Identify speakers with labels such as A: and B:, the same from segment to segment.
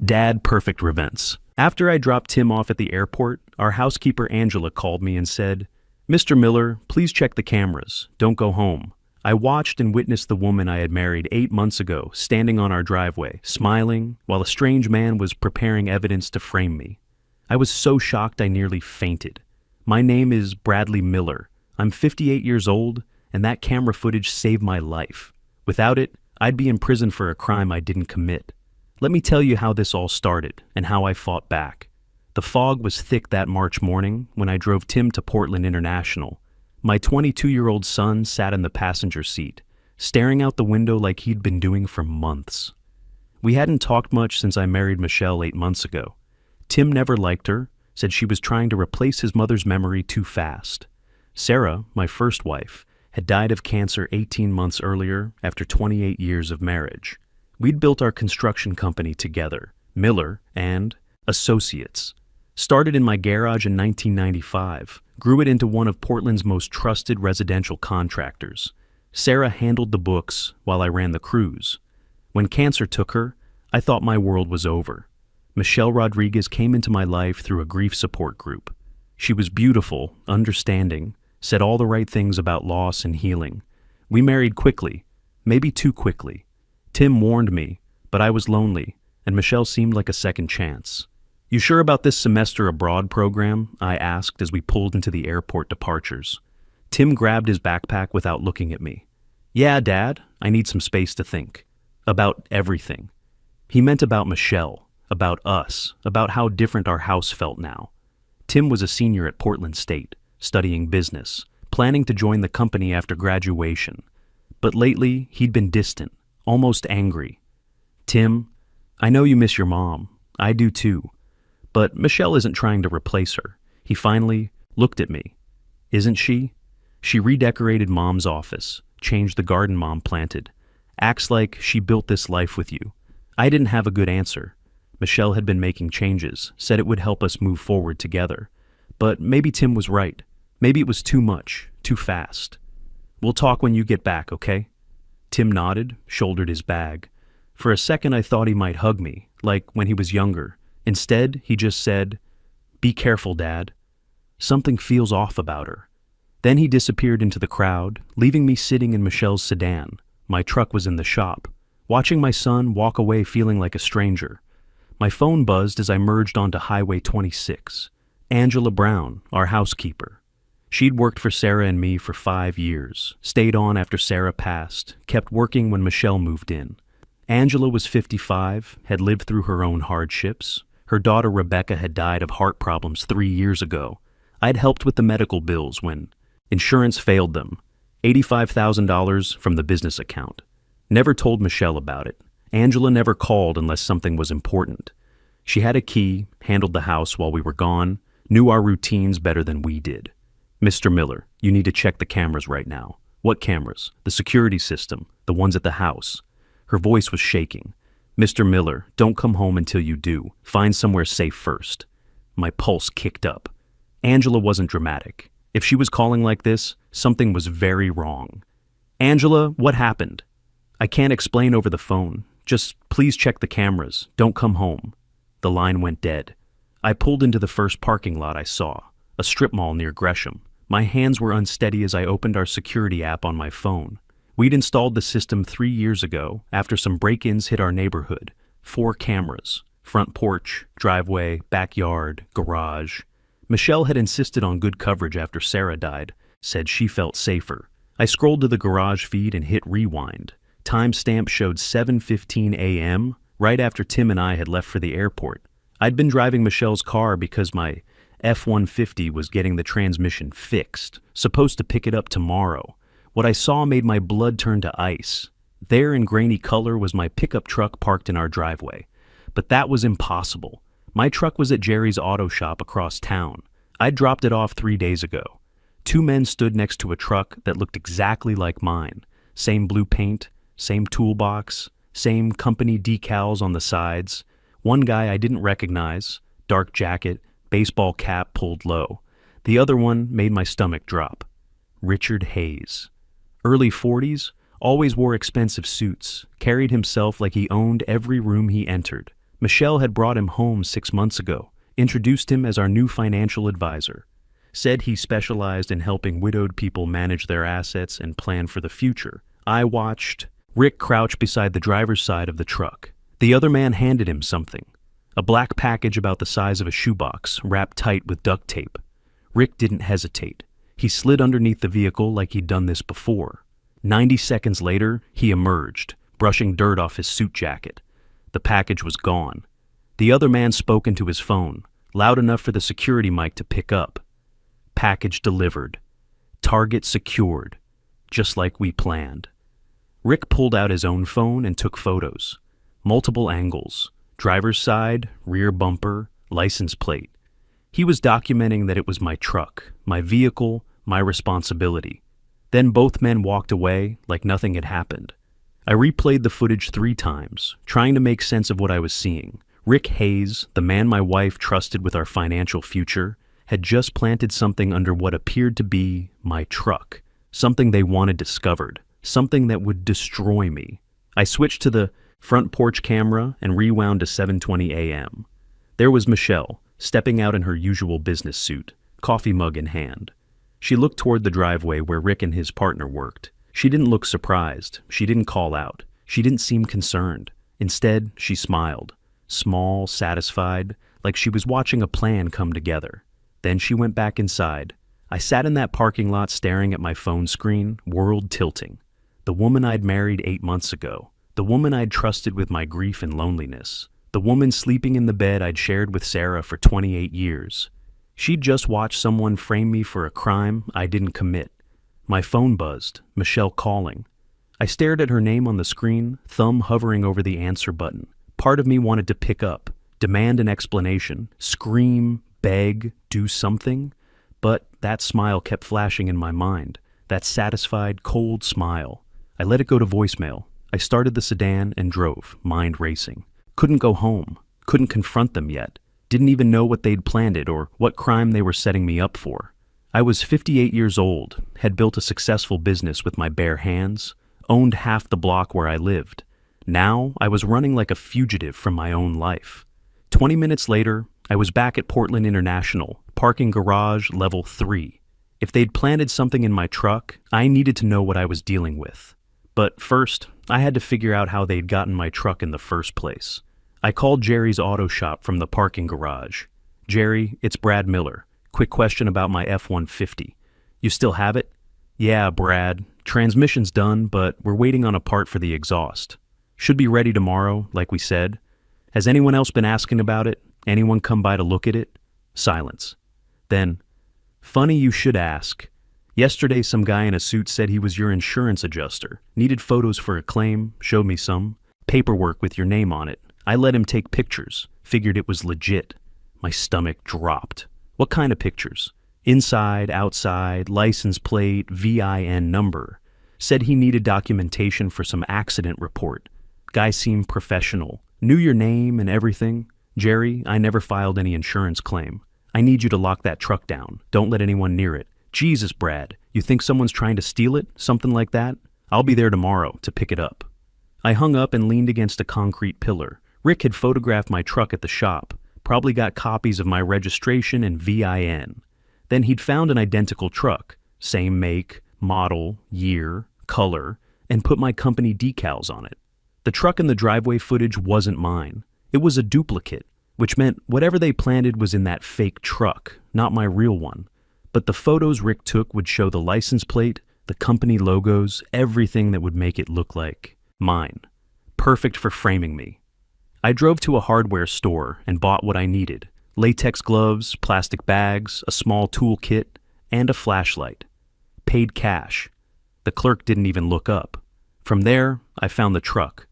A: Dadperfectrevenge. After I dropped Tim off at the airport, our housekeeper Angela called me and said, "Mr. Miller, please check the cameras. Don't go home." I watched and witnessed the woman I had married 8 months ago standing on our driveway, smiling, while a strange man was preparing evidence to frame me. I was so shocked I nearly fainted. My name is Bradley Miller. I'm 58 years old, and that camera footage saved my life. Without it, I'd be in prison for a crime I didn't commit. Let me tell you how this all started and how I fought back. The fog was thick that March morning when I drove Tim to Portland International. My 22-year-old son sat in the passenger seat, staring out the window like he'd been doing for months. We hadn't talked much since I married Michelle 8 months ago. Tim never liked her, said she was trying to replace his mother's memory too fast. Sarah, my first wife, had died of cancer 18 months earlier after 28 years of marriage. We'd built our construction company together, Miller and Associates. Started in my garage in 1995, grew it into one of Portland's most trusted residential contractors. Sarah handled the books while I ran the crews. When cancer took her, I thought my world was over. Michelle Rodriguez came into my life through a grief support group. She was beautiful, understanding, said all the right things about loss and healing. We married quickly, maybe too quickly. Tim warned me, but I was lonely, and Michelle seemed like a second chance. "You sure about this semester abroad program?" I asked as we pulled into the airport departures. Tim grabbed his backpack without looking at me. "Yeah, Dad, I need some space to think. About everything." He meant about Michelle, about us, about how different our house felt now. Tim was a senior at Portland State, studying business, planning to join the company after graduation. But lately, he'd been distant, almost angry. "Tim, I know you miss your mom. I do too. But Michelle isn't trying to replace her." He finally looked at me. "Isn't she? She redecorated Mom's office, changed the garden Mom planted. Acts like she built this life with you." I didn't have a good answer. Michelle had been making changes, said it would help us move forward together. But maybe Tim was right. Maybe it was too much, too fast. "We'll talk when you get back, okay?" Tim nodded, shouldered his bag. For a second I thought he might hug me, like when he was younger. Instead, he just said, "Be careful, Dad. Something feels off about her." Then he disappeared into the crowd, leaving me sitting in Michelle's sedan. My truck was in the shop, watching my son walk away feeling like a stranger. My phone buzzed as I merged onto Highway 26. Angela Brown, our housekeeper. She'd worked for Sarah and me for 5 years, stayed on after Sarah passed, kept working when Michelle moved in. Angela was 55, had lived through her own hardships. Her daughter Rebecca had died of heart problems 3 years ago. I'd helped with the medical bills when insurance failed them. $85,000 from the business account. Never told Michelle about it. Angela never called unless something was important. She had a key, handled the house while we were gone, knew our routines better than we did. "Mr. Miller, you need to check the cameras right now." "What cameras?" "The security system, the ones at the house." Her voice was shaking. "Mr. Miller, don't come home until you do. Find somewhere safe first." My pulse kicked up. Angela wasn't dramatic. If she was calling like this, something was very wrong. "Angela, what happened?" "I can't explain over the phone. Just please check the cameras. Don't come home." The line went dead. I pulled into the first parking lot I saw, a strip mall near Gresham. My hands were unsteady as I opened our security app on my phone. We'd installed the system 3 years ago after some break-ins hit our neighborhood. 4 cameras, front porch, driveway, backyard, garage. Michelle had insisted on good coverage after Sarah died, said she felt safer. I scrolled to the garage feed and hit rewind. Timestamp showed 7:15 a.m., right after Tim and I had left for the airport. I'd been driving Michelle's car because my F-150 was getting the transmission fixed, supposed to pick it up tomorrow. What I saw made my blood turn to ice. There in grainy color was my pickup truck parked in our driveway. But that was impossible. My truck was at Jerry's auto shop across town. I'd dropped it off 3 days ago. 2 men stood next to a truck that looked exactly like mine. Same blue paint, same toolbox, same company decals on the sides. One guy I didn't recognize, dark jacket, baseball cap pulled low. The other one made my stomach drop. Richard Hayes. Early 40s, always wore expensive suits, carried himself like he owned every room he entered. Michelle had brought him home 6 months ago, introduced him as our new financial advisor, said he specialized in helping widowed people manage their assets and plan for the future. I watched Rick crouch beside the driver's side of the truck. The other man handed him something, a black package about the size of a shoebox, wrapped tight with duct tape. Rick didn't hesitate. He slid underneath the vehicle like he'd done this before. 90 seconds later, he emerged, brushing dirt off his suit jacket. The package was gone. The other man spoke into his phone, loud enough for the security mic to pick up. Package delivered. Target secured. Just like we planned. Rick pulled out his own phone and took photos. Multiple angles. Driver's side, rear bumper, license plate. He was documenting that it was my truck, my vehicle, my responsibility. Then both men walked away like nothing had happened. I replayed the footage 3 times, trying to make sense of what I was seeing. Rick Hayes, the man my wife trusted with our financial future, had just planted something under what appeared to be my truck, something they wanted discovered, something that would destroy me. I switched to the front porch camera and rewound to 7:20 a.m. There was Michelle, stepping out in her usual business suit, coffee mug in hand. She looked toward the driveway where Rick and his partner worked. She didn't look surprised. She didn't call out. She didn't seem concerned. Instead, she smiled, small, satisfied, like she was watching a plan come together. Then she went back inside. I sat in that parking lot staring at my phone screen, world tilting. The woman I'd married 8 months ago. The woman I'd trusted with my grief and loneliness. The woman sleeping in the bed I'd shared with Sarah for 28 years. She'd just watched someone frame me for a crime I didn't commit. My phone buzzed, Michelle calling. I stared at her name on the screen, thumb hovering over the answer button. Part of me wanted to pick up, demand an explanation, scream, beg, do something. But that smile kept flashing in my mind, that satisfied, cold smile. I let it go to voicemail. I started the sedan and drove, mind racing. Couldn't go home, couldn't confront them yet. Didn't even know what they'd planned or what crime they were setting me up for. I was 58 years old, had built a successful business with my bare hands, owned half the block where I lived. Now I was running like a fugitive from my own life. 20 minutes later, I was back at Portland International, parking garage level 3. If they'd planted something in my truck, I needed to know what I was dealing with. But first, I had to figure out how they'd gotten my truck in the first place. I called Jerry's auto shop from the parking garage. Jerry, it's Brad Miller. Quick question about my F-150. You still have it? Yeah, Brad. Transmission's done, but we're waiting on a part for the exhaust. Should be ready tomorrow, like we said. Has anyone else been asking about it? Anyone come by to look at it? Silence. Then, funny you should ask. Yesterday some guy in a suit said he was your insurance adjuster. Needed photos for a claim, showed me some. Paperwork with your name on it. I let him take pictures, figured it was legit. My stomach dropped. What kind of pictures? Inside, outside, license plate, VIN number. Said he needed documentation for some accident report. Guy seemed professional. Knew your name and everything. Jerry, I never filed any insurance claim. I need you to lock that truck down. Don't let anyone near it. Jesus, Brad, you think someone's trying to steal it? Something like that? I'll be there tomorrow to pick it up. I hung up and leaned against a concrete pillar. Rick had photographed my truck at the shop, probably got copies of my registration and VIN. Then he'd found an identical truck, same make, model, year, color, and put my company decals on it. The truck in the driveway footage wasn't mine. It was a duplicate, which meant whatever they planted was in that fake truck, not my real one. But the photos Rick took would show the license plate, the company logos, everything that would make it look like mine. Perfect for framing me. I drove to a hardware store and bought what I needed. Latex gloves, plastic bags, a small tool kit, and a flashlight. Paid cash. The clerk didn't even look up. From there, I found the truck.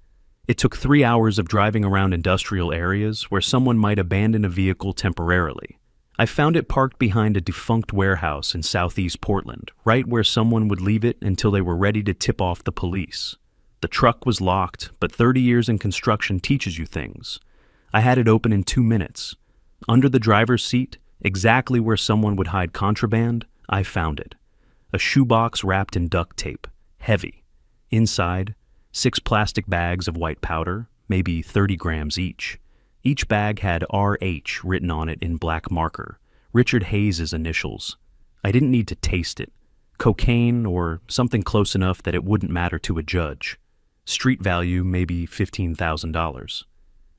A: It took 3 hours of driving around industrial areas where someone might abandon a vehicle temporarily. I found it parked behind a defunct warehouse in southeast Portland, right where someone would leave it until they were ready to tip off the police. The truck was locked, but 30 years in construction teaches you things. I had it open in 2 minutes. Under the driver's seat, exactly where someone would hide contraband, I found it. A shoebox wrapped in duct tape, heavy. Inside, 6 plastic bags of white powder, maybe 30 grams each. Each bag had RH written on it in black marker, Richard Hayes's initials. I didn't need to taste it. Cocaine or something close enough that it wouldn't matter to a judge. Street value maybe $15,000.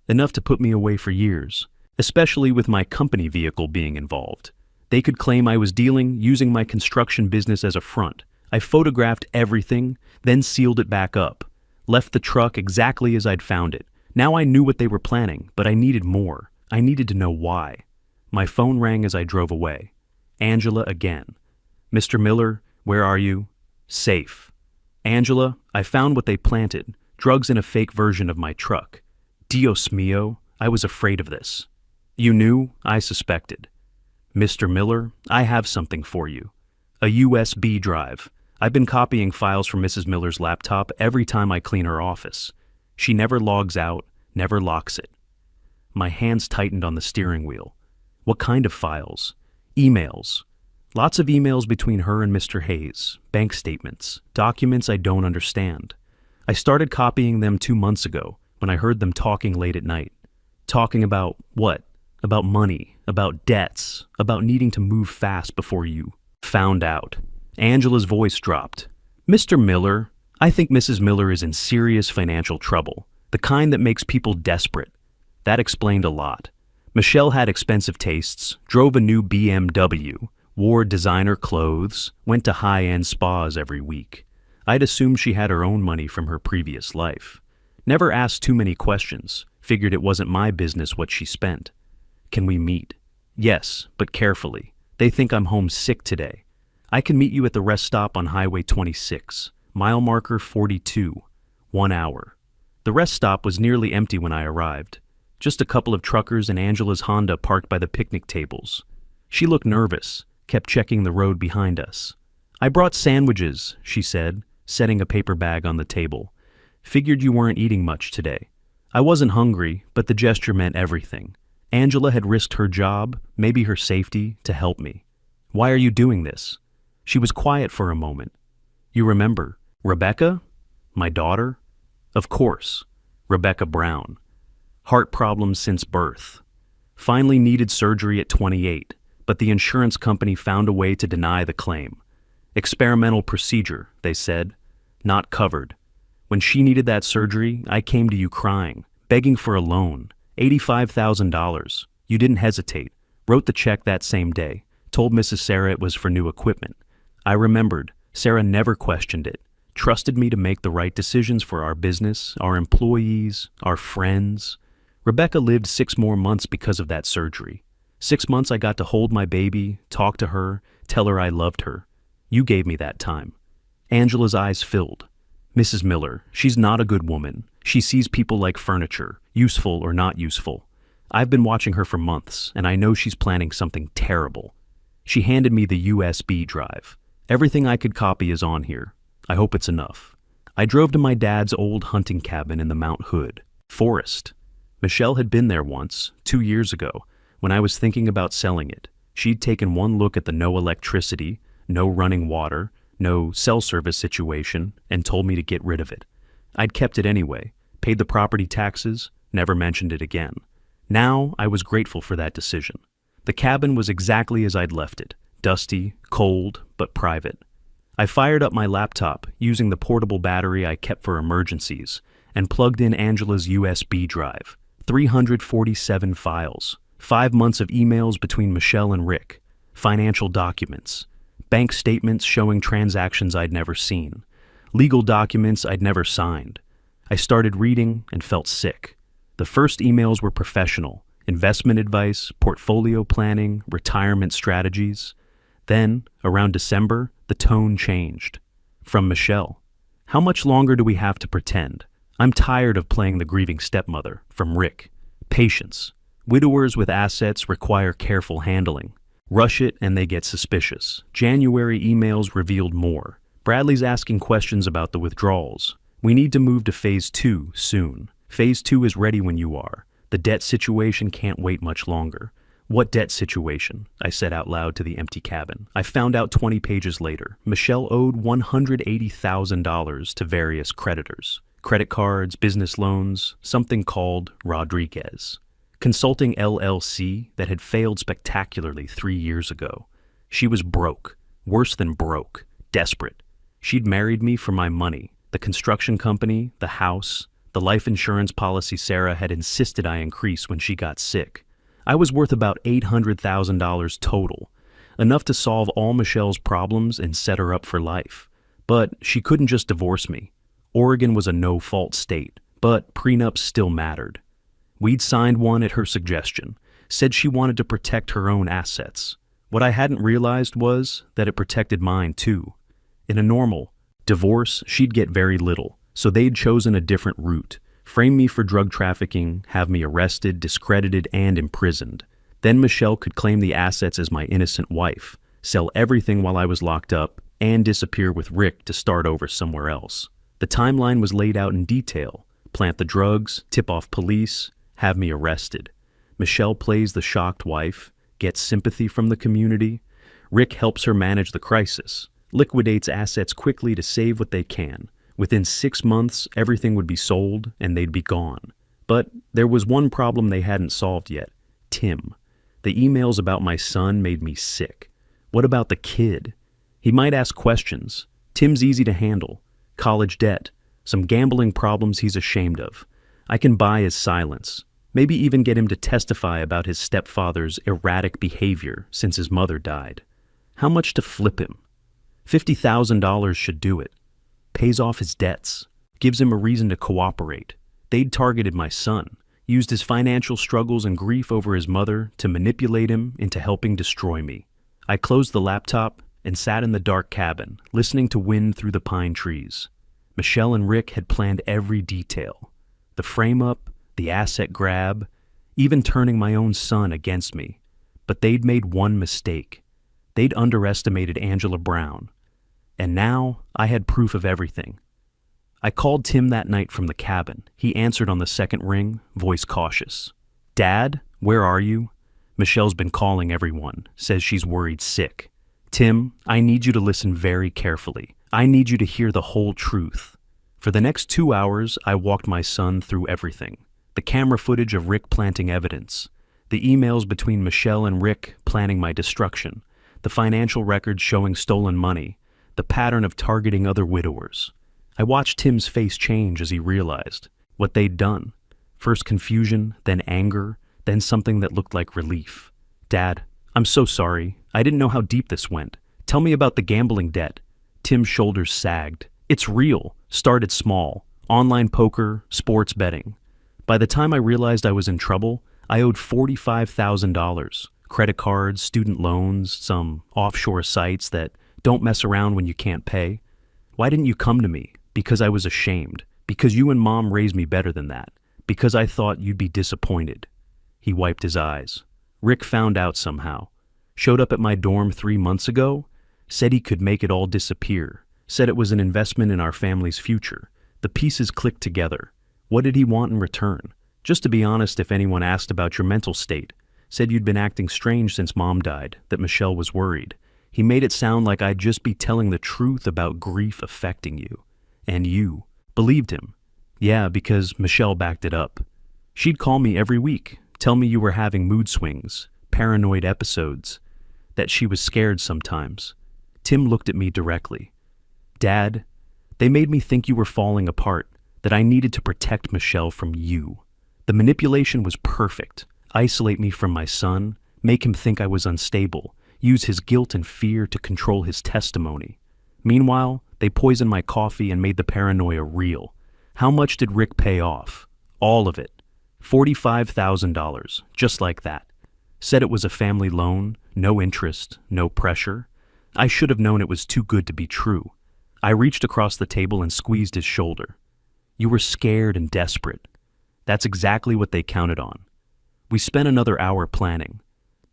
A: Enough to put me away for years, especially with my company vehicle being involved. They could claim I was dealing using my construction business as a front. I photographed everything, then sealed it back up. Left the truck exactly as I'd found it. Now I knew what they were planning, but I needed more. I needed to know why. My phone rang as I drove away. Angela again. Mr. Miller, where are you? Safe. Angela, I found what they planted, drugs in a fake version of my truck. Dios mio, I was afraid of this. You knew, I suspected. Mr. Miller, I have something for you. A USB drive. I've been copying files from Mrs. Miller's laptop every time I clean her office. She never logs out, never locks it. My hands tightened on the steering wheel. What kind of files? Emails. Lots of emails between her and Mr. Hayes, bank statements, documents I don't understand. I started copying them 2 months ago when I heard them talking late at night. Talking about what? About money, about debts, about needing to move fast before you found out. Angela's voice dropped. Mr. Miller, I think Mrs. Miller is in serious financial trouble, the kind that makes people desperate. That explained a lot. Michelle had expensive tastes, drove a new BMW, wore designer clothes, went to high-end spas every week. I'd assumed she had her own money from her previous life. Never asked too many questions, figured it wasn't my business what she spent. Can we meet? Yes, but carefully. They think I'm home sick today. I can meet you at the rest stop on Highway 26, mile marker 42, 1 hour. The rest stop was nearly empty when I arrived. Just a couple of truckers and Angela's Honda parked by the picnic tables. She looked nervous, kept checking the road behind us. I brought sandwiches, she said, setting a paper bag on the table. Figured you weren't eating much today. I wasn't hungry, but the gesture meant everything. Angela had risked her job, maybe her safety, to help me. Why are you doing this? She was quiet for a moment. You remember, Rebecca? My daughter? Of course, Rebecca Brown. Heart problems since birth. Finally needed surgery at 28, but the insurance company found a way to deny the claim. Experimental procedure, they said. Not covered. When she needed that surgery, I came to you crying, begging for a loan. $85,000. You didn't hesitate. Wrote the check that same day. Told Mrs. Sarah it was for new equipment. I remembered. Sarah never questioned it. Trusted me to make the right decisions for our business, our employees, our friends. Rebecca lived 6 more months because of that surgery. 6 months I got to hold my baby, talk to her, tell her I loved her. You gave me that time. Angela's eyes filled. Mrs. Miller, she's not a good woman. She sees people like furniture, useful or not useful. I've been watching her for months, and I know she's planning something terrible. She handed me the USB drive. Everything I could copy is on here. I hope it's enough. I drove to my dad's old hunting cabin in the Mount Hood forest. Michelle had been there once, 2 years ago, when I was thinking about selling it. She'd taken one look at the no electricity, no running water, no cell service situation, and told me to get rid of it. I'd kept it anyway, paid the property taxes, never mentioned it again. Now I was grateful for that decision. The cabin was exactly as I'd left it, dusty, cold, but private. I fired up my laptop using the portable battery I kept for emergencies and plugged in Angela's USB drive. 347 files, 5 months of emails between Michelle and Rick, financial documents, bank statements showing transactions I'd never seen, legal documents I'd never signed. I started reading and felt sick. The first emails were professional, investment advice, portfolio planning, retirement strategies. Then, around December, the tone changed. From Michelle. How much longer do we have to pretend? I'm tired of playing the grieving stepmother. From Rick. Patience. Widowers with assets require careful handling. Rush it and they get suspicious. January emails revealed more. Bradley's asking questions about the withdrawals. We need to move to phase 2 soon. Phase 2 is ready when you are. The debt situation can't wait much longer. What debt situation? I said out loud to the empty cabin. I found out 20 pages later. Michelle owed $180,000 to various creditors. Credit cards, business loans, something called Rodriguez. consulting LLC that had failed spectacularly 3 years ago. She was broke, worse than broke, desperate. She'd married me for my money, the construction company, the house, the life insurance policy Sarah had insisted I increase when she got sick. I was worth about $800,000 total, enough to solve all Michelle's problems and set her up for life. But she couldn't just divorce me. Oregon was a no-fault state, but prenups still mattered. We'd signed one at her suggestion, said she wanted to protect her own assets. What I hadn't realized was that it protected mine too. In a normal divorce, she'd get very little, so they'd chosen a different route. Frame me for drug trafficking, have me arrested, discredited, and imprisoned. Then Michelle could claim the assets as my innocent wife, sell everything while I was locked up, and disappear with Rick to start over somewhere else. The timeline was laid out in detail. Plant the drugs, tip off police, have me arrested. Michelle plays the shocked wife, gets sympathy from the community. Rick helps her manage the crisis, liquidates assets quickly to save what they can. Within 6 months, everything would be sold and they'd be gone. But there was one problem they hadn't solved yet: Tim. The emails about my son made me sick. What about the kid? He might ask questions. Tim's easy to handle. College debt, some gambling problems he's ashamed of. I can buy his silence. Maybe even get him to testify about his stepfather's erratic behavior since his mother died. How much to flip him? $50,000 should do it. Pays off his debts. Gives him a reason to cooperate. They'd targeted my son, used his financial struggles and grief over his mother to manipulate him into helping destroy me. I closed the laptop and sat in the dark cabin, listening to wind through the pine trees. Michelle and Rick had planned every detail. The frame-up, the asset grab, even turning my own son against me. But they'd made one mistake. They'd underestimated Angela Brown. And now I had proof of everything. I called Tim that night from the cabin. He answered on the second ring, voice cautious. "Dad, where are you?" "Michelle's been calling everyone, says she's worried sick." "Tim, I need you to listen very carefully. I need you to hear the whole truth." For the next 2 hours, I walked my son through everything. The camera footage of Rick planting evidence, the emails between Michelle and Rick planning my destruction, the financial records showing stolen money, the pattern of targeting other widowers. I watched Tim's face change as he realized what they'd done. First confusion, then anger, then something that looked like relief. "Dad, I'm so sorry. I didn't know how deep this went. Tell me about the gambling debt." Tim's shoulders sagged. "It's real. Started small. Online poker, sports betting. By the time I realized I was in trouble, I owed $45,000. Credit cards, student loans, some offshore sites that don't mess around when you can't pay. Why didn't you come to me? Because I was ashamed. Because you and Mom raised me better than that. Because I thought you'd be disappointed." He wiped his eyes. "Rick found out somehow. Showed up at my dorm 3 months ago. Said he could make it all disappear. Said it was an investment in our family's future. The pieces clicked together. What did he want in return? Just to be honest, if anyone asked about your mental state. Said you'd been acting strange since Mom died, that Michelle was worried. He made it sound like I'd just be telling the truth about grief affecting you. And you believed him." "Yeah, because Michelle backed it up. She'd call me every week, tell me you were having mood swings, paranoid episodes, that she was scared sometimes." Tim looked at me directly. "Dad, they made me think you were falling apart, that I needed to protect Michelle from you. The manipulation was perfect. Isolate me from my son, make him think I was unstable, use his guilt and fear to control his testimony. Meanwhile, they poisoned my coffee and made the paranoia real. How much did Rick pay off? All of it. $45,000, just like that. Said it was a family loan, no interest, no pressure. I should have known it was too good to be true. I reached across the table and squeezed his shoulder. You were scared and desperate. That's exactly what they counted on. We spent another hour planning.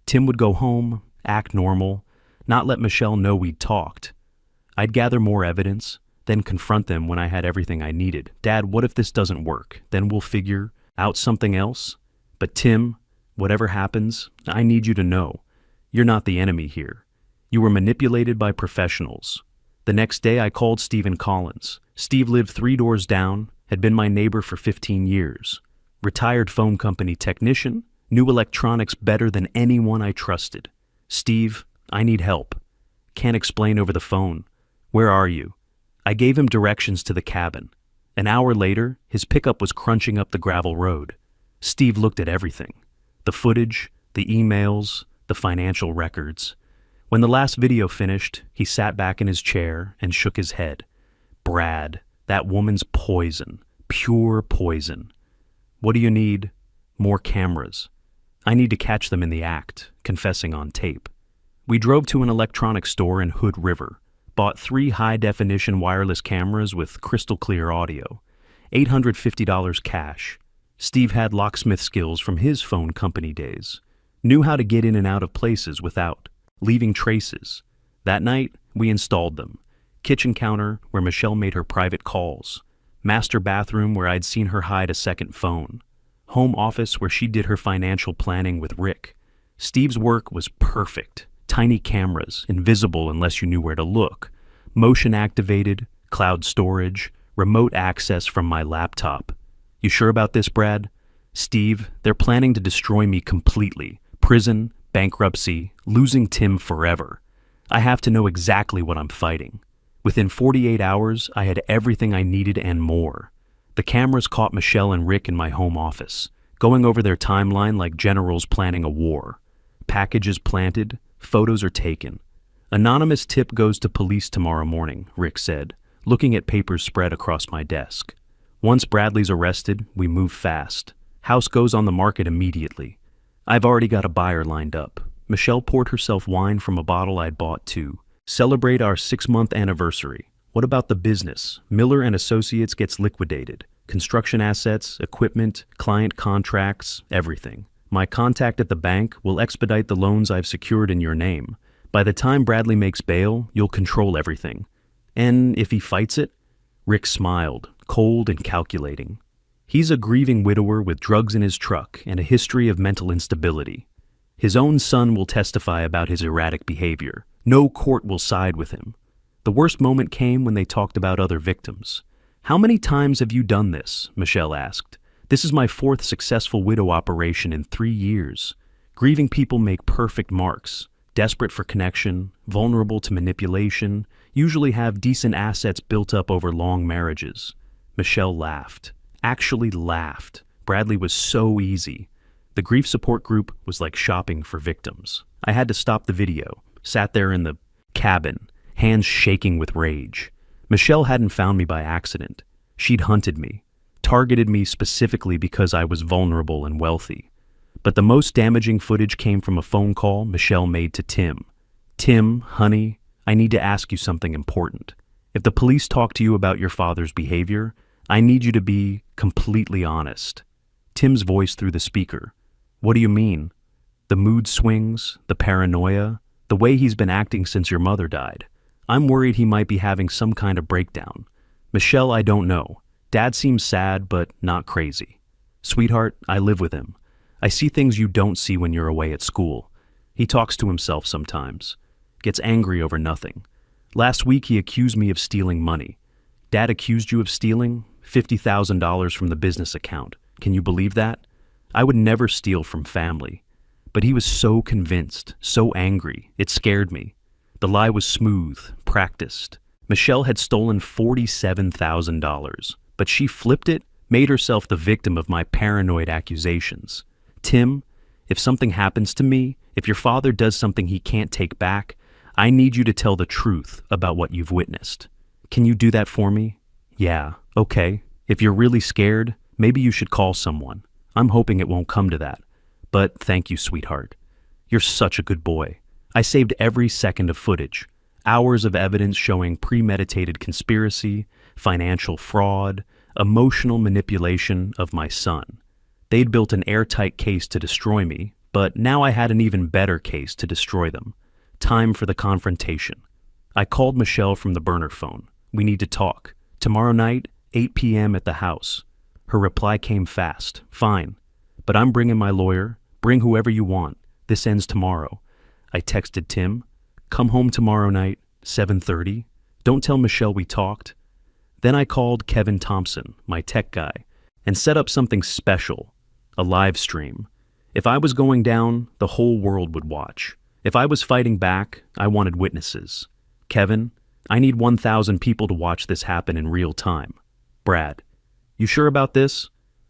A: Tim would go home, act normal, not let Michelle know we'd talked. I'd gather more evidence, then confront them when I had everything I needed. "Dad, what if this doesn't work? Then we'll figure out something else. But Tim, whatever happens, I need you to know, you're not the enemy here. You were manipulated by professionals." The next day I called Stephen Collins. Steve lived 3 doors down, had been my neighbor for 15 years. Retired phone company technician, New electronics better than anyone I trusted. Steve, I need help. Can't explain over the phone. Where are you? I gave him directions to the cabin. An hour later, his pickup was crunching up the gravel road. Steve looked at everything. The footage, the emails, the financial records. When the last video finished, he sat back in his chair and shook his head. Brad, that woman's poison. Pure poison. What do you need? More cameras. I need to catch them in the act, confessing on tape. We drove to an electronics store in Hood River, bought 3 high-definition wireless cameras with crystal-clear audio, $850 cash. Steve had locksmith skills from his phone company days, knew how to get in and out of places without leaving traces. That night, we installed them. Kitchen counter where Michelle made her private calls. Master bathroom where I'd seen her hide a second phone. Home office where she did her financial planning with Rick. Steve's work was perfect. Tiny cameras, invisible unless you knew where to look. Motion activated, cloud storage, remote access from my laptop. You sure about this, Brad? Steve, they're planning to destroy me completely. Prison, bankruptcy, losing Tim forever. I have to know exactly what I'm fighting. Within 48 hours, I had everything I needed and more. The cameras caught Michelle and Rick in my home office, going over their timeline like generals planning a war. Packages planted, photos are taken. Anonymous tip goes to police tomorrow morning, Rick said, looking at papers spread across my desk. Once Bradley's arrested, we move fast. House goes on the market immediately. I've already got a buyer lined up. Michelle poured herself wine from a bottle I'd bought too. Celebrate our 6-month anniversary. What about the business? Miller and Associates gets liquidated. Construction assets, equipment, client contracts, everything. My contact at the bank will expedite the loans I've secured in your name. By the time Bradley makes bail, you'll control everything. And if he fights it? Rick smiled, cold and calculating. He's a grieving widower with drugs in his truck and a history of mental instability. His own son will testify about his erratic behavior. No court will side with him. The worst moment came when they talked about other victims. How many times have you done this? Michelle asked. This is my 4th successful widow operation in 3 years. Grieving people make perfect marks. Desperate for connection, vulnerable to manipulation, usually have decent assets built up over long marriages. Michelle laughed. Actually laughed. Bradley was so easy. The grief support group was like shopping for victims. I had to stop the video. Sat there in the cabin, hands shaking with rage. Michelle hadn't found me by accident. She'd hunted me, targeted me specifically because I was vulnerable and wealthy. But the most damaging footage came from a phone call Michelle made to Tim. Tim, honey, I need to ask you something important. If the police talk to you about your father's behavior, I need you to be completely honest. Tim's voice through the speaker. What do you mean? The mood swings, the paranoia, the way he's been acting since your mother died. I'm worried he might be having some kind of breakdown. Michelle, I don't know. Dad seems sad, but not crazy. Sweetheart, I live with him. I see things you don't see when you're away at school. He talks to himself sometimes. Gets angry over nothing. Last week he accused me of stealing money. Dad accused you of stealing $50,000 from the business account. Can you believe that? I would never steal from family. But he was so convinced, so angry, it scared me. The lie was smooth, practiced. Michelle had stolen $47,000, but she flipped it, made herself the victim of my paranoid accusations. Tim, if something happens to me, if your father does something he can't take back, I need you to tell the truth about what you've witnessed. Can you do that for me? Yeah, okay. If you're really scared, maybe you should call someone. I'm hoping it won't come to that. But thank you, sweetheart. You're such a good boy. I saved every second of footage. Hours of evidence showing premeditated conspiracy, financial fraud, emotional manipulation of my son. They'd built an airtight case to destroy me, but now I had an even better case to destroy them. Time for the confrontation. I called Michelle from the burner phone. We need to talk. Tomorrow night, 8 p.m. at the house. Her reply came fast. Fine. But I'm bringing my lawyer. Bring whoever you want. This ends tomorrow. I texted Tim. Come home tomorrow night, 7:30. Don't tell Michelle we talked. Then I called Kevin Thompson, my tech guy, and set up something special, a live stream. If I was going down, the whole world would watch. If I was fighting back, I wanted witnesses. Kevin, I need 1,000 people to watch this happen in real time. Brad, you sure about this?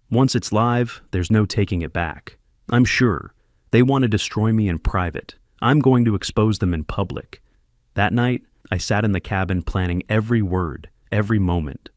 A: Once it's live, there's no taking it back. I'm sure. They want to destroy me in private. I'm going to expose them in public. That night, I sat in the cabin planning every word, every moment.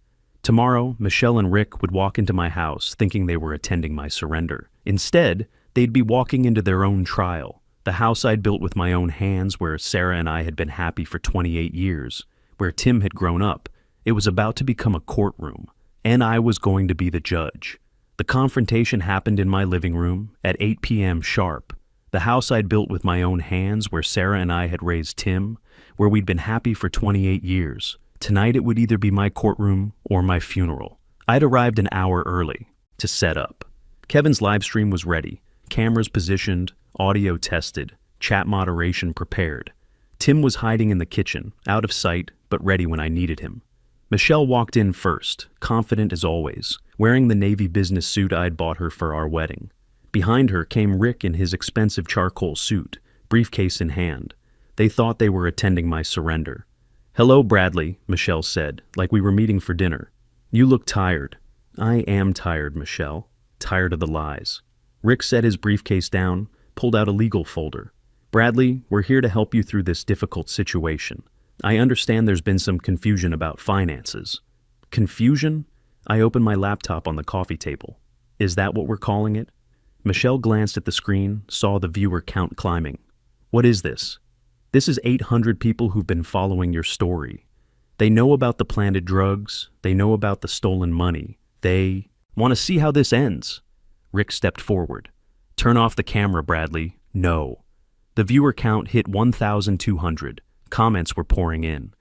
A: Tomorrow, Michelle and Rick would walk into my house thinking they were attending my surrender. Instead, they'd be walking into their own trial, the house I'd built with my own hands where Sarah and I had been happy for 28 years, where Tim had grown up. It was about to become a courtroom, and I was going to be the judge. The confrontation happened in my living room at 8 p.m. sharp. The house I'd built with my own hands where Sarah and I had raised Tim, where we'd been happy for 28 years. Tonight it would either be my courtroom or my funeral. I'd arrived an hour early to set up. Kevin's live stream was ready, cameras positioned, audio tested, chat moderation prepared. Tim was hiding in the kitchen, out of sight, but ready when I needed him. Michelle walked in first, confident as always, wearing the navy business suit I'd bought her for our wedding. Behind her came Rick in his expensive charcoal suit, briefcase in hand. They thought they were attending my surrender. "Hello, Bradley," Michelle said, like we were meeting for dinner. "You look tired." "I am tired, Michelle. Tired of the lies." Rick set his briefcase down, pulled out a legal folder. "Bradley, we're here to help you through this difficult situation. I understand there's been some confusion about finances." "Confusion?" I opened my laptop on the coffee table. "Is that what we're calling it?" Michelle glanced at the screen, saw the viewer count climbing. "What is this?" "This is 800 people who've been following your story. They know about the planted drugs. They know about the stolen money. They want to see how this ends." Rick stepped forward. "Turn off the camera, Bradley. No." The viewer count hit 1,200. Comments were pouring in.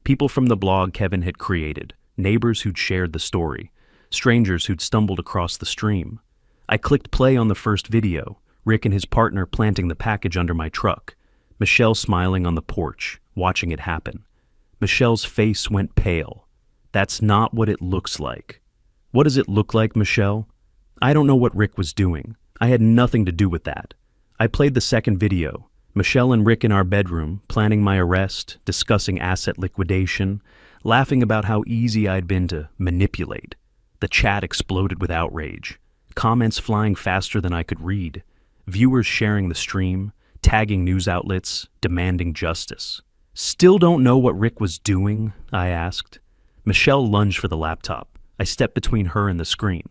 A: People from the blog Kevin had created, neighbors who'd shared the story, strangers who'd stumbled across the stream. I clicked play on the first video, Rick and his partner planting the package under my truck, Michelle smiling on the porch, watching it happen. Michelle's face went pale. "That's not what it looks like." "What does it look like, Michelle?" "I don't know what Rick was doing. I had nothing to do with that." I played the second video. Michelle and Rick in our bedroom, planning my arrest, discussing asset liquidation, laughing about how easy I'd been to manipulate. The chat exploded with outrage. Comments flying faster than I could read. Viewers sharing the stream, tagging news outlets, demanding justice. "Still don't know what Rick was doing?" I asked. Michelle lunged for the laptop. I stepped between her and the screen.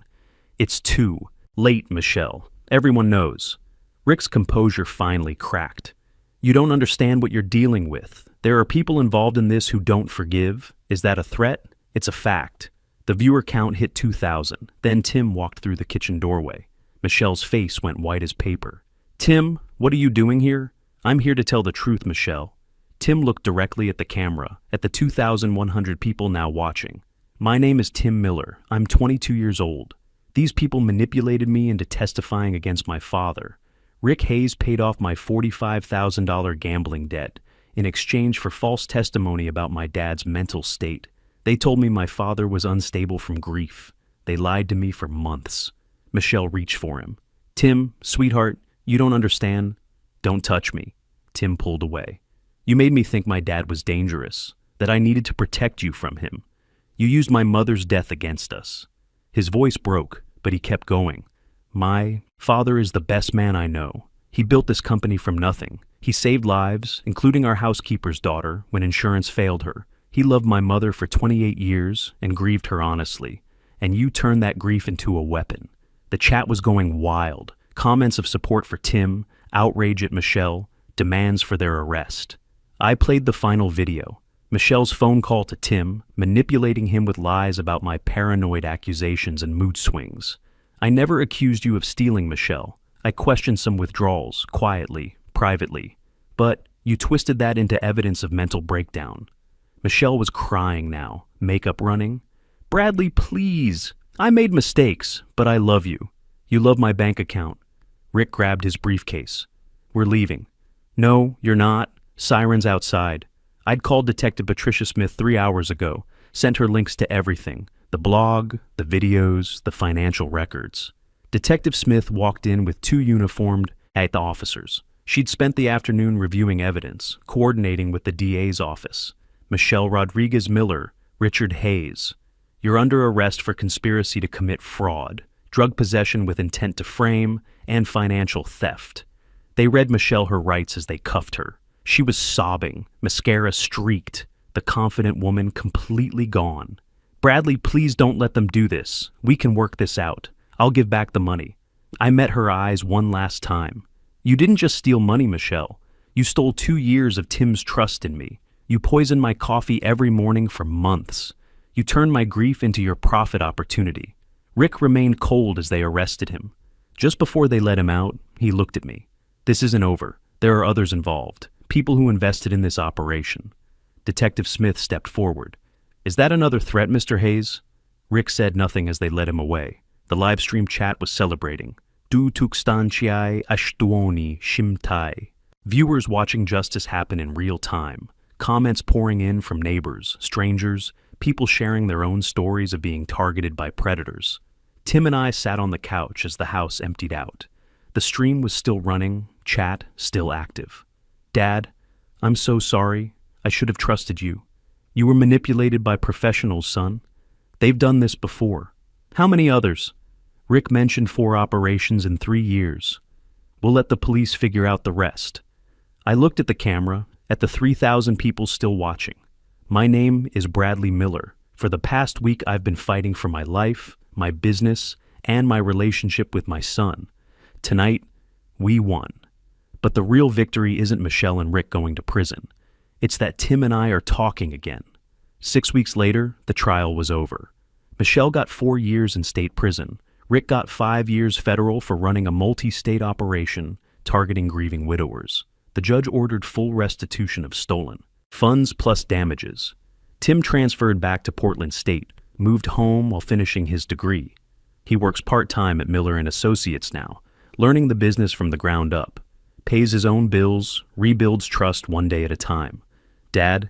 A: "It's too late, Michelle. Everyone knows." Rick's composure finally cracked. "You don't understand what you're dealing with. There are people involved in this who don't forgive. Is that a threat? It's a fact." The viewer count hit 2,000. Then Tim walked through the kitchen doorway. Michelle's face went white as paper. "Tim, what are you doing here?" "I'm here to tell the truth, Michelle." Tim looked directly at the camera, at the 2,100 people now watching. "My name is Tim Miller. I'm 22 years old. These people manipulated me into testifying against my father. Rick Hayes paid off my $45,000 gambling debt in exchange for false testimony about my dad's mental state. They told me my father was unstable from grief. They lied to me for months." Michelle reached for him. "Tim, sweetheart, you don't understand." "Don't touch me." Tim pulled away. "You made me think my dad was dangerous, that I needed to protect you from him. You used my mother's death against us." His voice broke, but he kept going. "My father is the best man I know. He built this company from nothing. He saved lives, including our housekeeper's daughter, when insurance failed her. He loved my mother for 28 years and grieved her honestly. And you turned that grief into a weapon." The chat was going wild. Comments of support for Tim, outrage at Michelle, demands for their arrest. I played the final video. Michelle's phone call to Tim, manipulating him with lies about my paranoid accusations and mood swings. "I never accused you of stealing, Michelle. I questioned some withdrawals, quietly, privately. But you twisted that into evidence of mental breakdown." Michelle was crying now, makeup running. "Bradley, please. I made mistakes, but I love you. You love my bank account." Rick grabbed his briefcase. "We're leaving." "No, you're not. Sirens outside. I'd called Detective Patricia Smith 3 hours ago, sent her links to everything. The blog, the videos, the financial records. Detective Smith walked in with two uniformed officers. She'd spent the afternoon reviewing evidence, coordinating with the DA's office. Michelle Rodriguez Miller, Richard Hayes. You're under arrest for conspiracy to commit fraud, drug possession with intent to frame, and financial theft. They read Michelle her rights as they cuffed her. She was sobbing, mascara streaked, the confident woman completely gone. Bradley, please don't let them do this. We can work this out. I'll give back the money. I met her eyes one last time. You didn't just steal money, Michelle. You stole 2 years of Tim's trust in me. You poisoned my coffee every morning for months. You turned my grief into your profit opportunity. Rick remained cold as they arrested him. Just before they let him out, he looked at me. This isn't over. There are others involved, people who invested in this operation. Detective Smith stepped forward. Is that another threat, Mr. Hayes? Rick said nothing as they led him away. The live stream chat was celebrating. Du tukstantiai ashtuoni shimtai. Viewers watching justice happen in real time. Comments pouring in from neighbors, strangers, people sharing their own stories of being targeted by predators. Tim and I sat on the couch as the house emptied out. The stream was still running, chat still active. Dad, I'm so sorry. I should have trusted you. You were manipulated by professionals, son. They've done this before. How many others? Rick mentioned 4 operations in 3 years. We'll let the police figure out the rest. I looked at the camera, at the 3,000 people still watching. My name is Bradley Miller. For the past week, I've been fighting for my life, my business, and my relationship with my son. Tonight, we won. But the real victory isn't Michelle and Rick going to prison. It's that Tim and I are talking again. 6 weeks later, the trial was over. Michelle got 4 years in state prison. Rick got 5 years federal for running a multi-state operation targeting grieving widowers. The judge ordered full restitution of stolen funds plus damages. Tim transferred back to Portland State, moved home while finishing his degree. He works part-time at Miller & Associates now, learning the business from the ground up, pays his own bills, rebuilds trust one day at a time. Dad,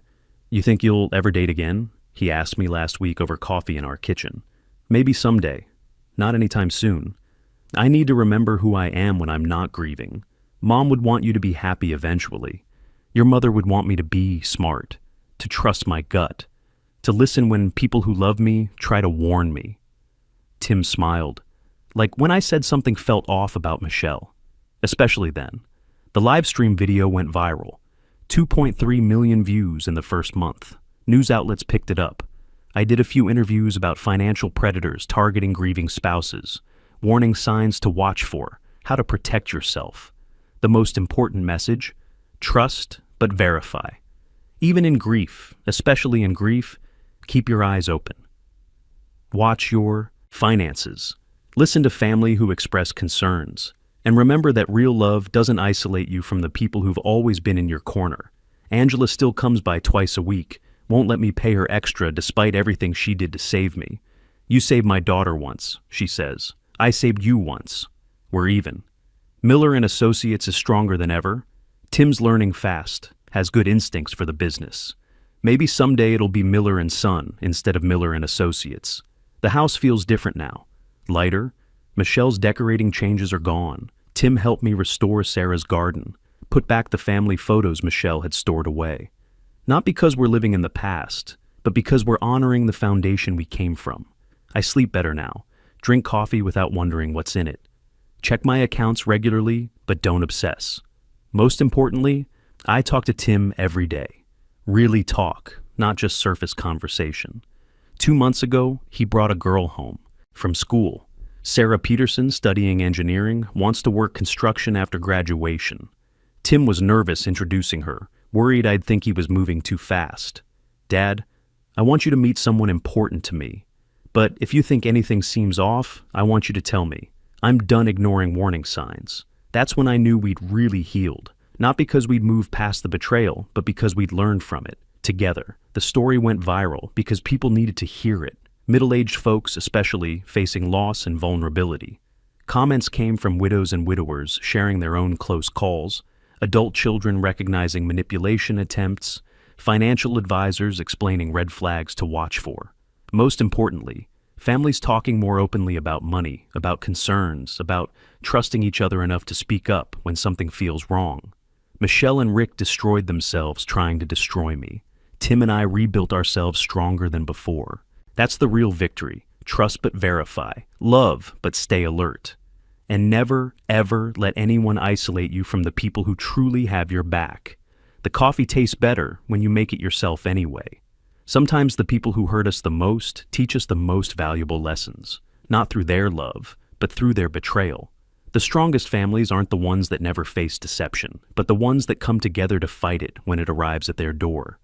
A: you think you'll ever date again? He asked me last week over coffee in our kitchen. Maybe someday. Not anytime soon. I need to remember who I am when I'm not grieving. Mom would want you to be happy eventually. Your mother would want me to be smart, to trust my gut, to listen when people who love me try to warn me. Tim smiled, like when I said something felt off about Michelle. Especially then. The live stream video went viral. 2.3 million views in the first month. News outlets picked it up. I did a few interviews about financial predators targeting grieving spouses, warning signs to watch for, how to protect yourself. The most important message: trust but verify. Even in grief, especially in grief, keep your eyes open. Watch your finances. Listen to family who express concerns. And remember that real love doesn't isolate you from the people who've always been in your corner. Angela still comes by twice a week, won't let me pay her extra despite everything she did to save me. You saved my daughter once, she says. I saved you once. We're even. Miller & Associates is stronger than ever. Tim's learning fast, has good instincts for the business. Maybe someday it'll be Miller & Son instead of Miller & Associates. The house feels different now. Lighter. Michelle's decorating changes are gone. Tim helped me restore Sarah's garden, put back the family photos Michelle had stored away. Not because we're living in the past, but because we're honoring the foundation we came from. I sleep better now, drink coffee without wondering what's in it. Check my accounts regularly, but don't obsess. Most importantly, I talk to Tim every day. Really talk, not just surface conversation. 2 months ago, he brought a girl home from school. Sarah Peterson, studying engineering, wants to work construction after graduation. Tim was nervous introducing her, worried I'd think he was moving too fast. Dad, I want you to meet someone important to me. But if you think anything seems off, I want you to tell me. I'm done ignoring warning signs. That's when I knew we'd really healed. Not because we'd moved past the betrayal, but because we'd learned from it, together. The story went viral because people needed to hear it. Middle-aged folks, especially, facing loss and vulnerability. Comments came from widows and widowers sharing their own close calls, adult children recognizing manipulation attempts, financial advisors explaining red flags to watch for. Most importantly, Families talking more openly about money, about concerns, about trusting each other enough to speak up when something feels wrong. Michelle and Rick destroyed themselves trying to destroy me. Tim and I rebuilt ourselves stronger than before. That's the real victory. Trust but verify. Love but stay alert. And never, ever let anyone isolate you from the people who truly have your back. The coffee tastes better when you make it yourself anyway. Sometimes the people who hurt us the most teach us the most valuable lessons, not through their love, but through their betrayal. The strongest families aren't the ones that never face deception, but the ones that come together to fight it when it arrives at their door.